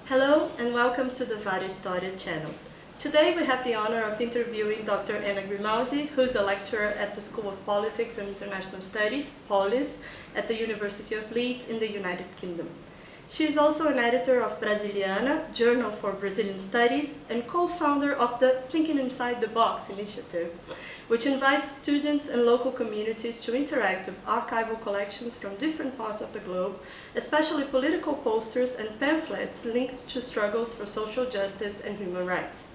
Hello and welcome to the História channel. Today we have the honor of interviewing Dr. Ana Grimaldi, who is a lecturer at the School of Politics and International Studies, POLIS, at the University of Leeds in the United Kingdom. She is also an editor of Brasiliana, Journal for Brazilian Studies, and co-founder of the Thinking Inside the Box initiative, which invites students and local communities to interact with archival collections from different parts of the globe, especially political posters and pamphlets linked to struggles for social justice and human rights.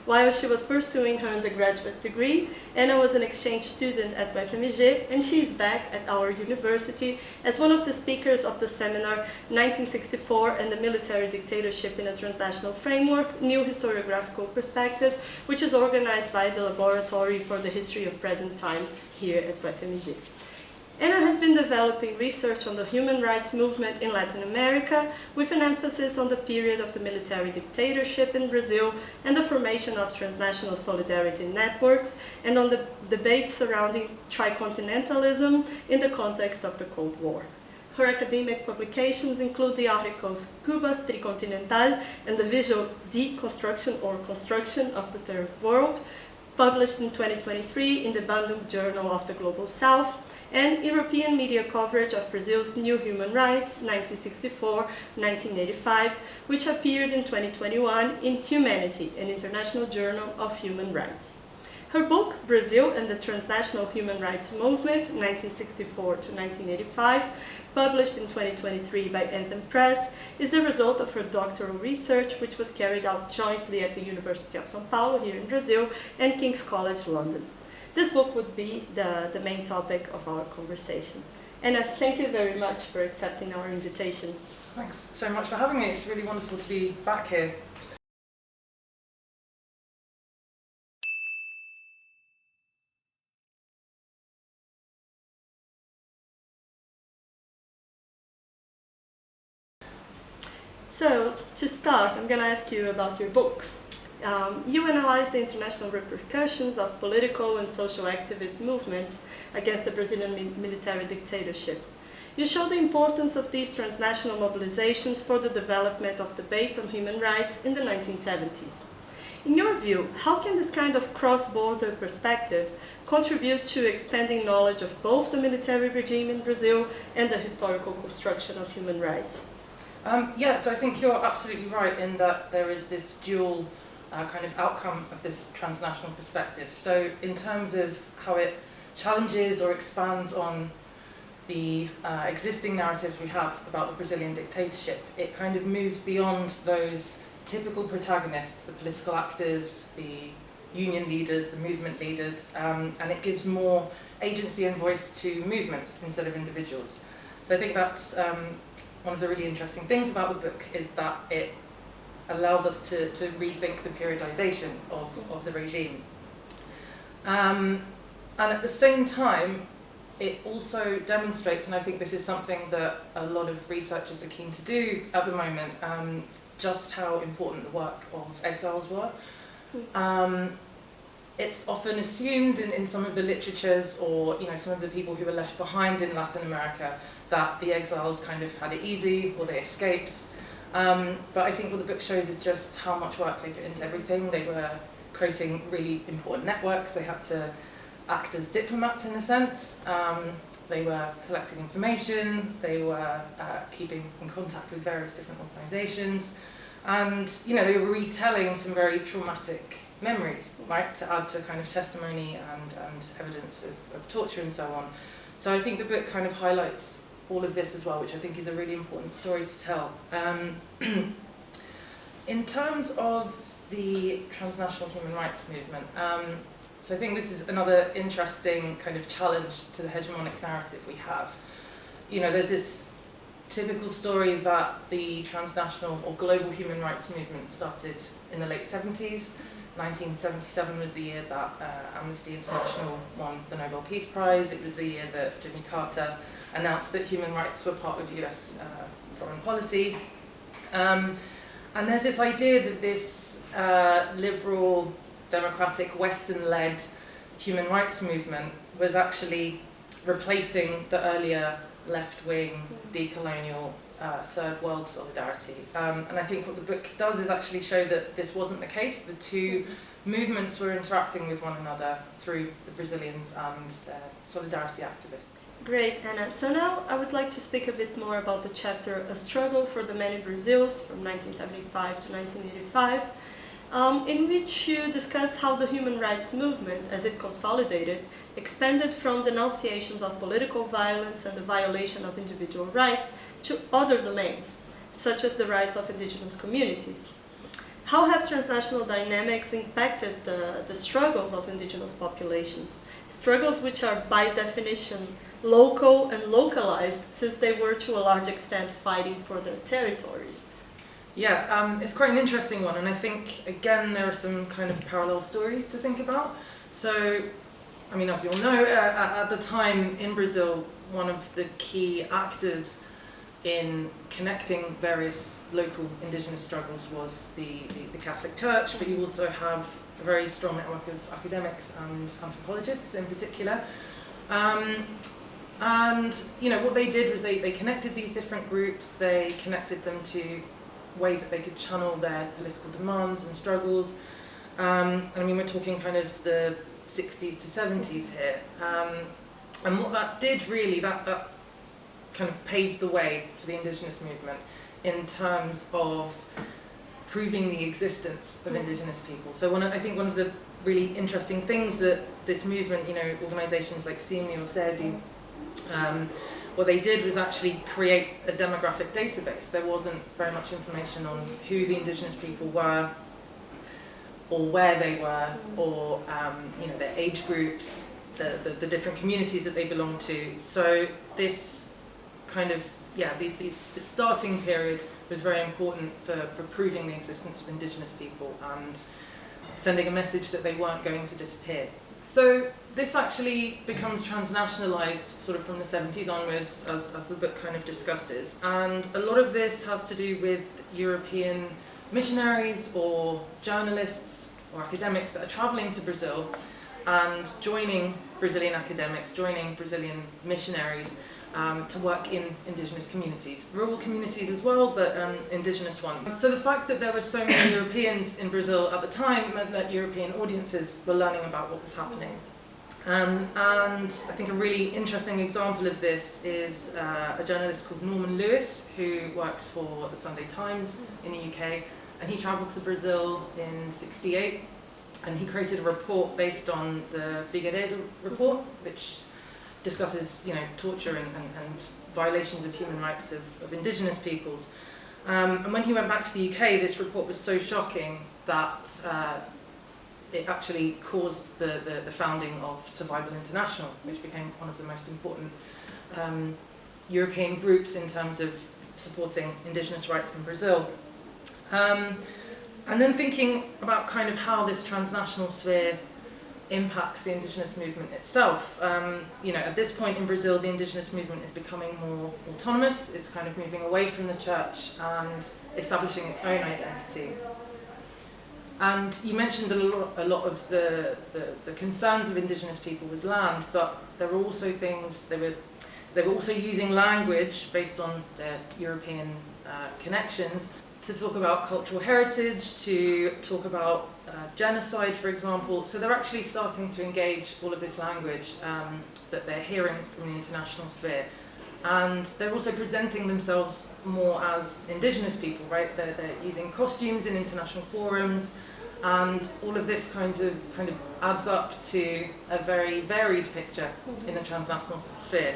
While she was pursuing her undergraduate degree, Ana was an exchange student at UFMG, and she is back at our university as one of the speakers of the seminar 1964 and the Military Dictatorship in a Transnational Framework, New Historiographical Perspectives, which is organized by the Laboratory for the History of Present Time here at UFMG. Ana has been developing research on the human rights movement in Latin America, with an emphasis on the period of the military dictatorship in Brazil and the formation of transnational solidarity networks, and on the debates surrounding tricontinentalism in the context of the Cold War. Her academic publications include the articles Cuba's Tricontinental and the Visual Deconstruction or Construction of the Third World, published in 2023 in the Bandung Journal of the Global South, and European media coverage of Brazil's New Human Rights, 1964-1985, which appeared in 2021 in Humanity, an International Journal of Human Rights. Her book, Brazil and the Transnational Human Rights Movement, 1964-1985, published in 2023 by Anthem Press, is the result of her doctoral research, which was carried out jointly at the University of São Paulo here in Brazil and King's College London. This book would be the main topic of our conversation. Ana, thank you very much for accepting our invitation. Thanks so much for having me. It's really wonderful to be back here. So, to start, I'm going to ask you about your book. You analyze the international repercussions of political and social activist movements against the Brazilian military dictatorship. You show the importance of these transnational mobilizations for the development of debates on human rights in the 1970s. In your view, how can this kind of cross-border perspective contribute to expanding knowledge of both the military regime in Brazil and the historical construction of human rights? So I think you're absolutely right in that there is this dual kind of outcome of this transnational perspective. So in terms of how it challenges or expands on the existing narratives we have about the Brazilian dictatorship, it kind of moves beyond those typical protagonists, the political actors, the union leaders, the movement leaders, and it gives more agency and voice to movements instead of individuals. So I think that's one of the really interesting things about the book, is that it allows us to rethink the periodization of the regime. And at the same time, it also demonstrates, and I think this is something that a lot of researchers are keen to do at the moment, just how important the work of exiles were. It's often assumed in some of the literatures, or some of the people who were left behind in Latin America, that the exiles kind of had it easy, or they escaped. But I think what the book shows is just how much work they put into everything. They were creating really important networks. They had to act as diplomats in a sense. They were collecting information. They were keeping in contact with various different organizations. And they were retelling some very traumatic memories, right, to add to kind of testimony and evidence of torture and so on. So I think the book kind of highlights all of this as well, which I think is a really important story to tell. In terms of the Transnational Human Rights Movement, so I think this is another interesting kind of challenge to the hegemonic narrative we have. There's this typical story that the transnational or global human rights movement started in the late 70s. 1977 was the year that Amnesty International won the Nobel Peace Prize. It was the year that Jimmy Carter announced that human rights were part of US foreign policy. And there's this idea that this liberal, democratic, Western-led human rights movement was actually replacing the earlier left-wing, decolonial third world solidarity. And I think what the book does is actually show that this wasn't the case. The two movements were interacting with one another through the Brazilians and their solidarity activists. Great, Anna. So now I would like to speak a bit more about the chapter A Struggle for the Many Brazils from 1975 to 1985, in which you discuss how the human rights movement, as it consolidated, expanded from denunciations of political violence and the violation of individual rights to other domains, such as the rights of indigenous communities. How have transnational dynamics impacted the struggles of indigenous populations? Struggles which are by definition local and localized, since they were to a large extent fighting for their territories. Yeah, it's quite an interesting one, and I think, again, there are some kind of parallel stories to think about. So, I mean, as you all know, at the time in Brazil, one of the key actors in connecting various local indigenous struggles was the Catholic Church, but you also have a very strong network of academics and anthropologists in particular. And you know, what they did was they connected these different groups, they connected them to ways that they could channel their political demands and struggles. I mean, we're talking kind of the 60s to 70s here. And what that did really, that kind of paved the way for the indigenous movement in terms of proving the existence of indigenous people. So I think one of the really interesting things that this movement, you know, organisations like SIMI or SEDI, what they did was actually create a demographic database. There wasn't very much information on who the indigenous people were, or where they were, or you know, their age groups, the different communities that they belonged to. So this kind of, yeah, the starting period was very important for proving the existence of indigenous people and sending a message that they weren't going to disappear. So this actually becomes transnationalized sort of from the 70s onwards, as the book kind of discusses. And a lot of this has to do with European missionaries or journalists or academics that are traveling to Brazil and joining Brazilian academics, joining Brazilian missionaries to work in indigenous communities. Rural communities as well, but indigenous ones. So the fact that there were so many Europeans in Brazil at the time meant that European audiences were learning about what was happening. And I think a really interesting example of this is a journalist called Norman Lewis, who worked for the Sunday Times in the UK, and he travelled to Brazil in '68, and he created a report based on the Figueiredo report, which discusses, you know, torture and violations of human rights of indigenous peoples. And when he went back to the UK, this report was so shocking that it actually caused the founding of Survival International, which became one of the most important European groups in terms of supporting indigenous rights in Brazil. And then thinking about kind of how this transnational sphere impacts the indigenous movement itself. You know, at this point in Brazil, the indigenous movement is becoming more autonomous. It's kind of moving away from the church and establishing its own identity. And you mentioned a lot of the concerns of indigenous people was land, but there were also things, they were also using language based on their European connections to talk about cultural heritage, to talk about genocide, for example. So they're actually starting to engage all of this language that they're hearing from the international sphere. And they're also presenting themselves more as indigenous people, right? They're using costumes in international forums, and all of this kind of adds up to a very varied picture in the transnational sphere.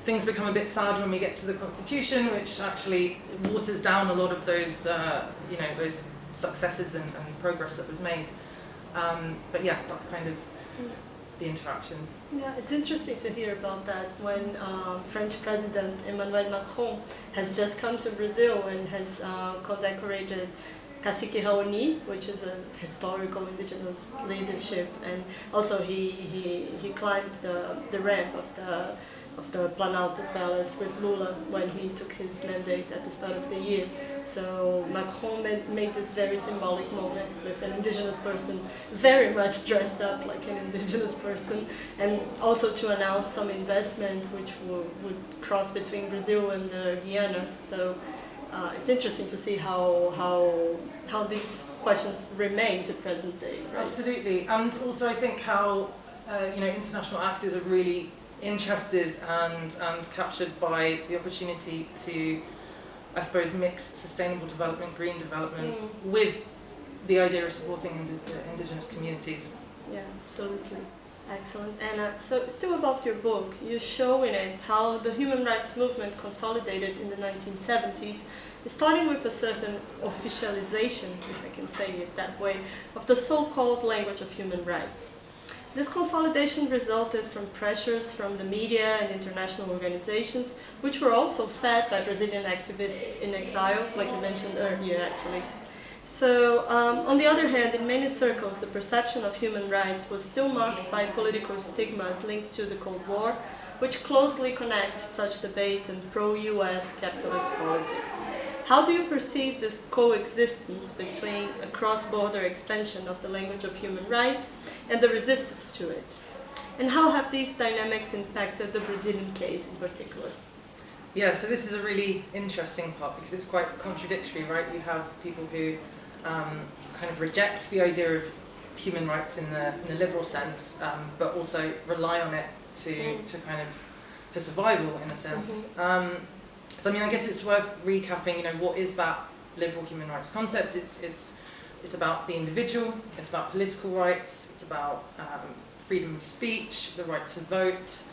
Things become a bit sad when we get to the Constitution, which actually waters down a lot of those, you know, those successes and progress that was made. But yeah, that's kind of the interaction. Yeah, it's interesting to hear about that when French President Emmanuel Macron has just come to Brazil and has condecorated Cacique Raoni, which is a historical indigenous leadership, and also he climbed the ramp of the the Planalto Palace with Lula when he took his mandate at the start of the year. So Macron made this very symbolic moment with an indigenous person very much dressed up like an indigenous person, and also to announce some investment which would cross between Brazil and the Guianas. So it's interesting to see how these questions remain to present day. Right? Absolutely, and also I think how international actors are really interested and captured by the opportunity to, I suppose, mix sustainable development, green development with the idea of supporting indigenous communities. Yeah, absolutely. Excellent. And so still about your book, you show in it how the human rights movement consolidated in the 1970s, starting with a certain officialization, if I can say it that way, of the so-called language of human rights. This consolidation resulted from pressures from the media and international organizations, which were also fed by Brazilian activists in exile, like you mentioned earlier actually. So, on the other hand, in many circles, the perception of human rights was still marked by political stigmas linked to the Cold War, which closely connect such debates and pro-US capitalist politics. How do you perceive this coexistence between a cross-border expansion of the language of human rights and the resistance to it? And how have these dynamics impacted the Brazilian case in particular? Yeah, so this is a really interesting part because it's quite contradictory, right? You have people who kind of reject the idea of human rights in the liberal sense, but also rely on it to kind of for survival in a sense. So I mean, I guess it's worth recapping. What is that liberal human rights concept? It's about the individual. It's about political rights. It's about freedom of speech, the right to vote,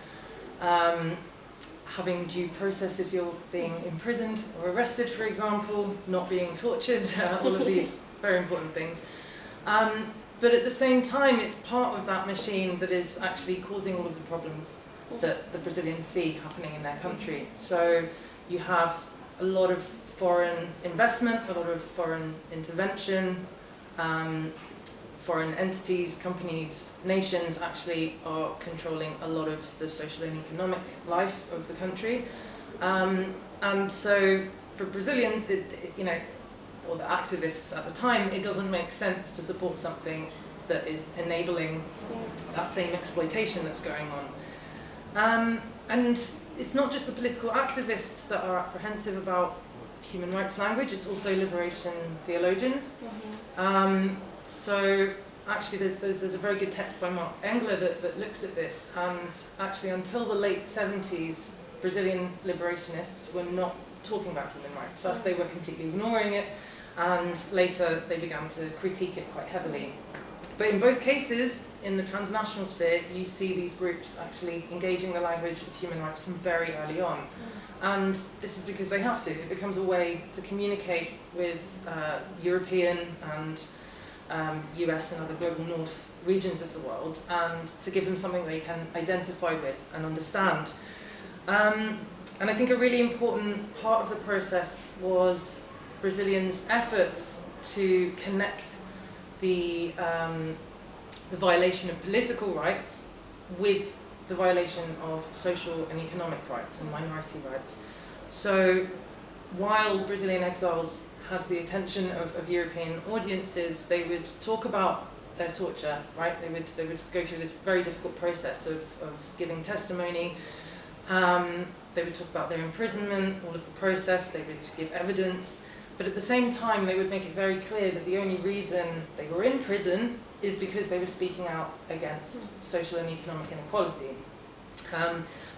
having due process if you're being imprisoned or arrested, for example, not being tortured. All of these very important things. But at the same time, it's part of that machine that is actually causing all of the problems that the Brazilians see happening in their country. So you have a lot of foreign investment, a lot of foreign intervention, foreign entities, companies, nations actually are controlling a lot of the social and economic life of the country. And so for Brazilians, or the activists at the time, it doesn't make sense to support something that is enabling that same exploitation that's going on. And it's not just the political activists that are apprehensive about human rights language, it's also liberation theologians. So actually there's a very good text by Mark Engler that looks at this, and actually until the late 70s, Brazilian liberationists were not talking about human rights. First they were completely ignoring it, and later they began to critique it quite heavily. But in both cases, in the transnational sphere, you see these groups actually engaging the language of human rights from very early on. And this is because they have to. It becomes a way to communicate with European and US and other global north regions of the world, and to give them something they can identify with and understand. And I think a really important part of the process was Brazilians' efforts to connect the violation of political rights with the violation of social and economic rights and minority rights. So while Brazilian exiles had the attention of European audiences, they would talk about their torture, right? They would go through this very difficult process of giving testimony. They would talk about their imprisonment, all of the process, they would give evidence. But at the same time, they would make it very clear that the only reason they were in prison is because they were speaking out against social and economic inequality.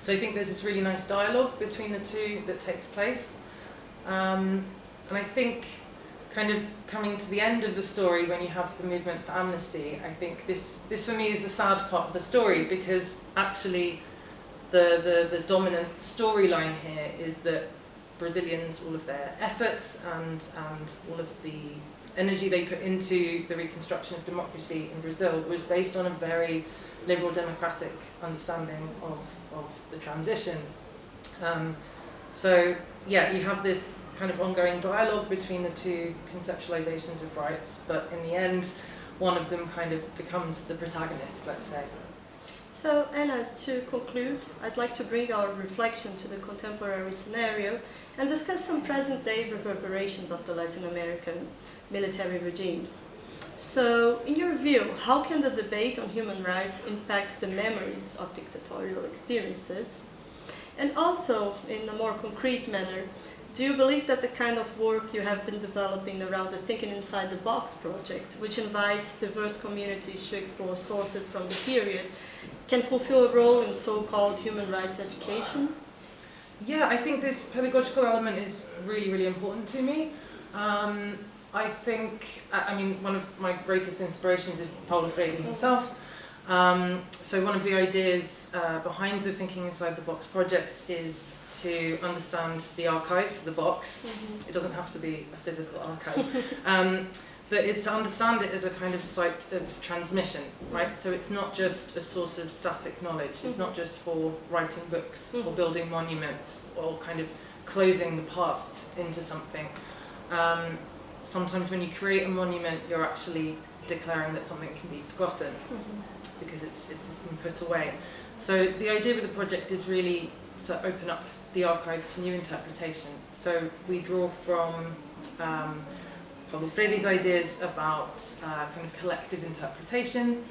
So I think there's this really nice dialogue between the two that takes place. And I think kind of coming to the end of the story, when you have the movement for amnesty, I think this for me is the sad part of the story, because actually the dominant storyline here is that Brazilians, all of their efforts and all of the energy they put into the reconstruction of democracy in Brazil was based on a very liberal democratic understanding of the transition. So yeah, you have this kind of ongoing dialogue between the two conceptualizations of rights, but in the end, one of them kind of becomes the protagonist, let's say. So, Anna, to conclude, I'd like to bring our reflection to the contemporary scenario and discuss some present-day reverberations of the Latin American military regimes. So, in your view, how can the debate on human rights impact the memories of dictatorial experiences? And also, in a more concrete manner, do you believe that the kind of work you have been developing around the Thinking Inside the Box project, which invites diverse communities to explore sources from the period, can fulfill a role in so-called human rights education? Yeah, I think this pedagogical element is really, really important to me. I think, one of my greatest inspirations is Paulo Freire himself. So one of the ideas behind the Thinking Inside the Box project is to understand the archive, the box. It doesn't have to be a physical archive. But is to understand it as a kind of site of transmission, right? So it's not just a source of static knowledge. It's not just for writing books or building monuments or kind of closing the past into something. Sometimes when you create a monument, you're actually declaring that something can be forgotten because it's been put away. So the idea with the project is really to open up the archive to new interpretation. So we draw from Paulo Freire's ideas about kind of collective interpretation,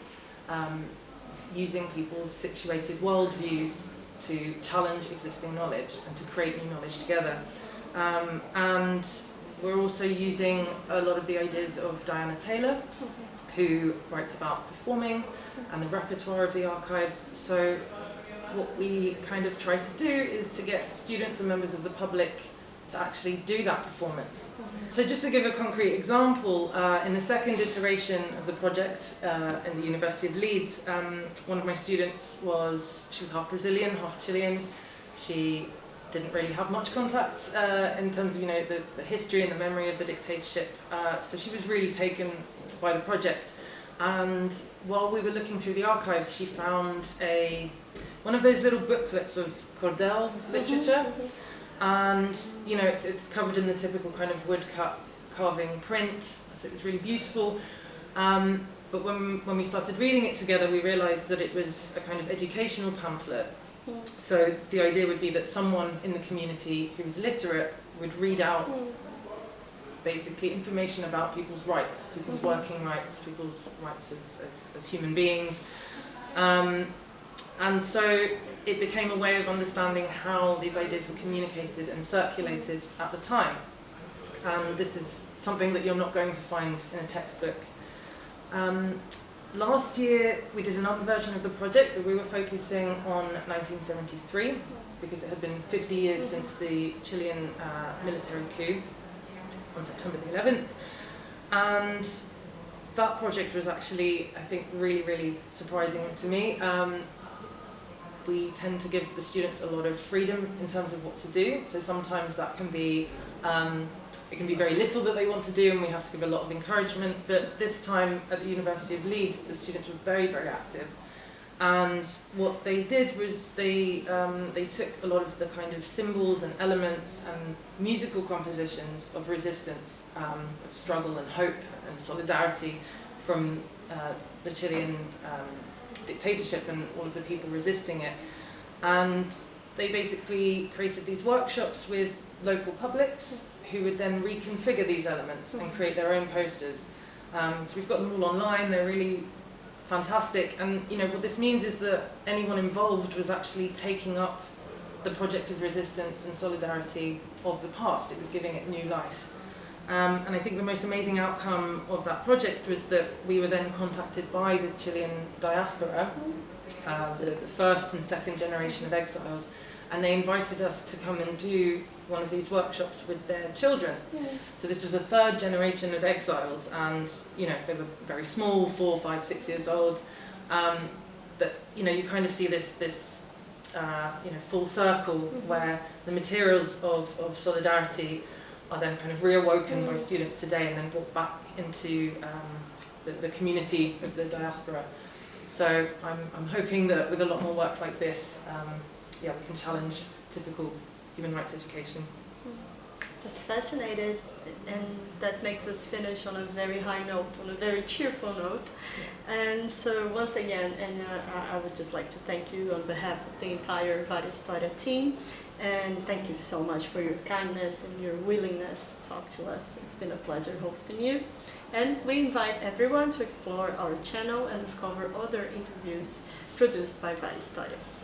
using people's situated worldviews to challenge existing knowledge and to create new knowledge together. And we're also using a lot of the ideas of Diana Taylor, who writes about performing and the repertoire of the archive. So what we kind of try to do is to get students and members of the public to actually do that performance. So just to give a concrete example, in the second iteration of the project in the University of Leeds, one of my students she was half Brazilian, half Chilean. She didn't really have much contact in terms of the history and the memory of the dictatorship, so she was really taken by the project. And while we were looking through the archives, she found one of those little booklets of Cordel literature, and it's covered in the typical kind of woodcut carving print, so it was really beautiful. But when we started reading it together, we realised that it was a kind of educational pamphlet. So the idea would be that someone in the community who was literate would read out basically information about people's rights, people's working rights, people's rights as human beings. And so it became a way of understanding how these ideas were communicated and circulated at the time. And this is something that you're not going to find in a textbook. Last year we did another version of the project, but we were focusing on 1973 because it had been 50 years since the Chilean military coup on September the 11th. And that project was actually, I think, really, really surprising to me. We tend to give the students a lot of freedom in terms of what to do. So sometimes that can be, it can be very little that they want to do and we have to give a lot of encouragement. But this time at the University of Leeds, the students were very, very active. And what they did was they took a lot of the kind of symbols and elements and musical compositions of resistance, of struggle and hope and solidarity from the Chilean dictatorship and all of the people resisting it. And they basically created these workshops with local publics who would then reconfigure these elements and create their own posters. So we've got them all online, they're really fantastic. And what this means is that anyone involved was actually taking up the project of resistance and solidarity of the past. It was giving it new life. And I think the most amazing outcome of that project was that we were then contacted by the Chilean diaspora, the first and second generation of exiles, and they invited us to come and do one of these workshops with their children. So this was a third generation of exiles, and they were very small, 4, 5, 6 years old. But you kind of see this full circle where the materials of solidarity are then kind of reawoken by students today and then brought back into the community of the diaspora. So I'm hoping that with a lot more work like this, we can challenge typical human rights education. That's fascinating, and that makes us finish on a very high note, on a very cheerful note. And so once again, and I would just like to thank you on behalf of the entire História team, and thank you so much for your kindness and your willingness to talk to us. It's been a pleasure hosting you. And we invite everyone to explore our channel and discover other interviews produced by História.